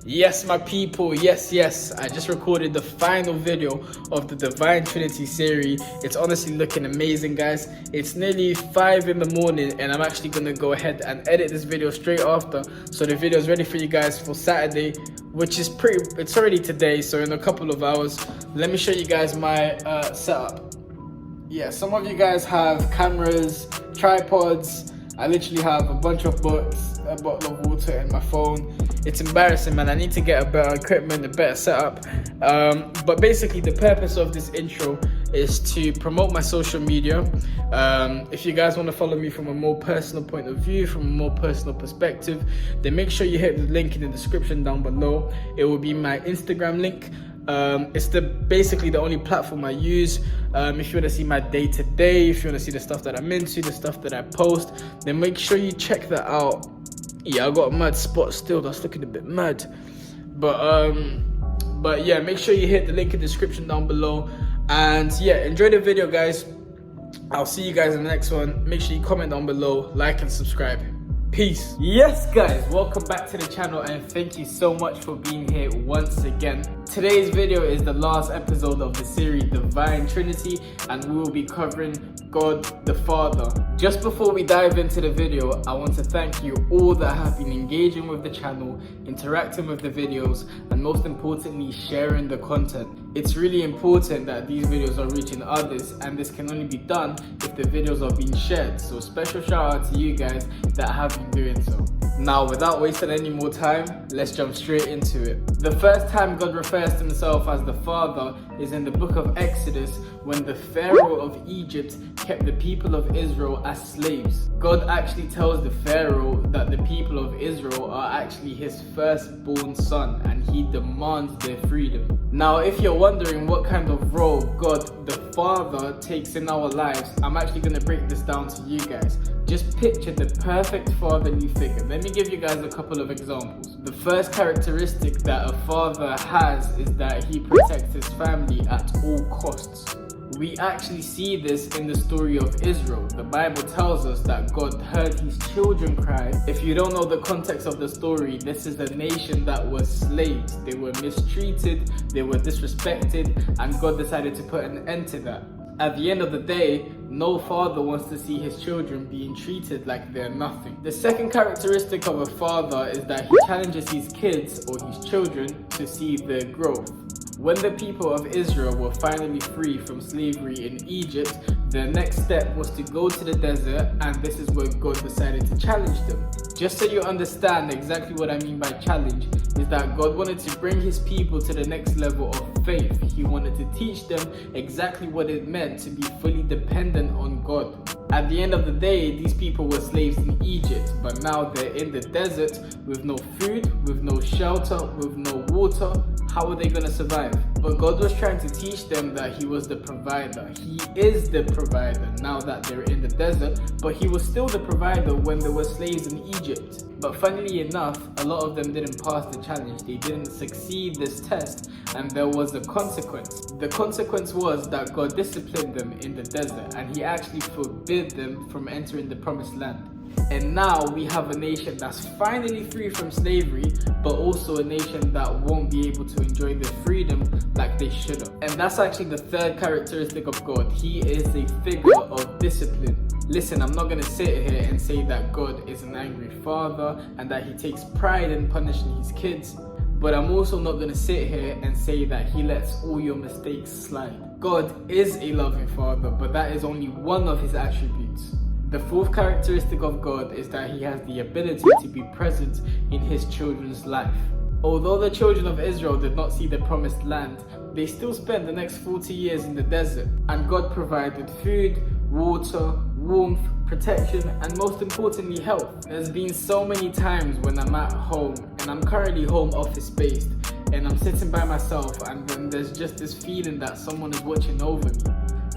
Yes, my people, yes. I just recorded the final video of the Divine Trinity series. It's honestly looking amazing, guys. It's nearly 5 in the morning and I'm actually gonna go ahead and edit this video straight after. So the video is ready for you guys for Saturday, which is it's already today, so in a couple of hours. Let me show you guys my setup. Yeah, some of you guys have cameras, tripods. I literally have a bunch of books, a bottle of water, and my phone. It's embarrassing, man. I need to get a better equipment, a better setup. But basically the purpose of this intro is to promote my social media. If you guys want to follow me from a more personal point of view, from a more personal perspective, then make sure you hit the link in the description down below. It will be my Instagram link. It's basically the only platform I use. If you want to see my day-to-day, if you want to see the stuff that I'm into, the stuff that I post, then make sure you check that out. Yeah, I got a mad spot still that's looking a bit mad, but yeah, make sure you hit the link in the description down below, and yeah, enjoy the video, guys. I'll see you guys in the next one. Make sure you comment down below, like and subscribe. Peace. Yes, guys, welcome back to the channel and thank you so much for being here once again. Today's video is the last episode of the series Divine Trinity, and we will be covering God the Father. Just before we dive into the video, I want to thank you all that have been engaging with the channel, interacting with the videos, and most importantly, sharing the content. It's really important that these videos are reaching others, and this can only be done if the videos are being shared. So special shout out to you guys that have been doing so. Now, without wasting any more time, let's jump straight into it. The first time God refers to himself as the Father is in the book of Exodus, when the Pharaoh of Egypt kept the people of Israel as slaves. God actually tells the Pharaoh that the people of Israel are actually his firstborn son, and he demands their freedom. Now, if you're wondering what kind of role God the Father takes in our lives, I'm actually going to break this down to you guys. Just picture the perfect fatherly figure. Let me give you guys a couple of examples. The first characteristic that a father has is that he protects his family at all costs. We actually see this in the story of Israel. The Bible tells us that God heard his children cry. If you don't know the context of the story, this is a nation that was slaves. They were mistreated, they were disrespected, and God decided to put an end to that. At the end of the day, no father wants to see his children being treated like they're nothing. The second characteristic of a father is that he challenges his kids or his children to see their growth. When the people of Israel were finally free from slavery in Egypt, their next step was to go to the desert, and this is where God decided to challenge them. Just so you understand exactly what I mean by challenge, is that God wanted to bring his people to the next level of faith. He wanted to teach them exactly what it meant to be fully dependent on God. At the end of the day, these people were slaves in Egypt, but now they're in the desert with no food, with no shelter, with no water. How are they going to survive? But God was trying to teach them that he was the provider. He is the provider now that they're in the desert, but he was still the provider when they were slaves in Egypt. But funnily enough, a lot of them didn't pass the challenge. They didn't succeed this test, and there was a consequence. The consequence was that God disciplined them in the desert, and he actually forbid them from entering the promised land. And now we have a nation that's finally free from slavery, but also a nation that won't be able to enjoy their freedom like they should have. And that's actually the third characteristic of God. He is a figure of discipline. Listen, I'm not going to sit here and say that God is an angry father and that he takes pride in punishing his kids, but I'm also not going to sit here and say that he lets all your mistakes slide. God is a loving father, but that is only one of his attributes. The fourth characteristic of God is that he has the ability to be present in his children's life. Although the children of Israel did not see the promised land, they still spent the next 40 years in the desert, and God provided food, water, warmth, protection, and most importantly, health. There's been so many times when I'm at home, and I'm currently home office based, and I'm sitting by myself, and then there's just this feeling that someone is watching over me.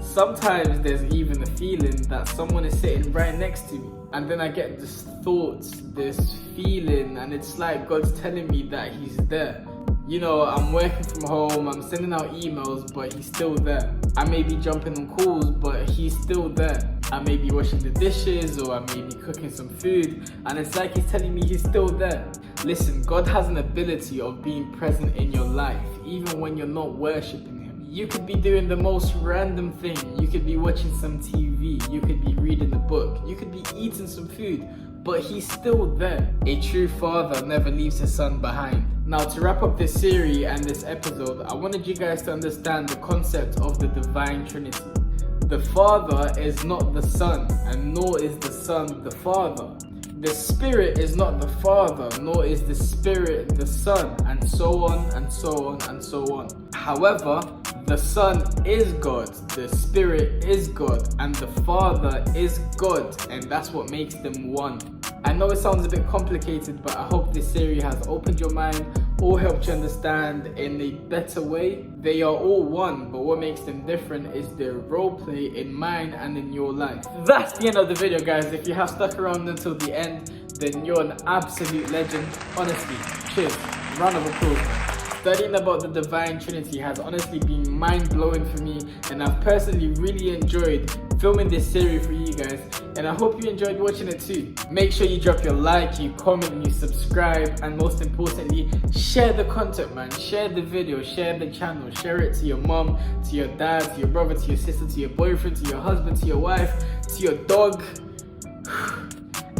Sometimes there's even a feeling that someone is sitting right next to me, and then I get this thoughts, this feeling, and it's like God's telling me that he's there. You know, I'm working from home, I'm sending out emails, but he's still there. I may be jumping on calls, but he's still there. I may be washing the dishes, or I may be cooking some food, and it's like he's telling me he's still there. Listen, God has an ability of being present in your life, even when you're not worshiping Him. You could be doing the most random thing. You could be watching some TV. You could be reading a book. You could be eating some food, but He's still there. A true father never leaves his son behind. Now, to wrap up this series and this episode, I wanted you guys to understand the concept of the divine Trinity. The Father is not the Son, and nor is the Son the Father. The Spirit is not the Father, nor is the Spirit the Son, and so on and so on and so on. However, the Son is God, the Spirit is God, and the Father is God, and that's what makes them one. I know it sounds a bit complicated, but I hope this series has opened your mind or helped you understand in a better way. They are all one, but what makes them different is their role play in mine and in your life. That's the end of the video, guys. If you have stuck around until the end, then you're an absolute legend. Honestly, cheers. Round of applause, man. Studying about the divine Trinity has honestly been mind-blowing for me, and I've personally really enjoyed filming this series for you guys, and I hope you enjoyed watching it too. Make sure you drop your like, you comment, you subscribe, and most importantly, share the content, man. Share the video, share the channel, share it to your mom, to your dad, to your brother, to your sister, to your boyfriend, to your husband, to your wife, to your dog.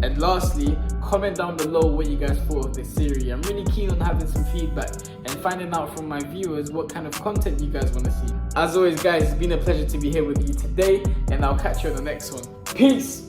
And lastly, comment down below what you guys thought of this series. I'm really keen on having some feedback and finding out from my viewers what kind of content you guys want to see. As always, guys, it's been a pleasure to be here with you today, and I'll catch you on the next one. Peace!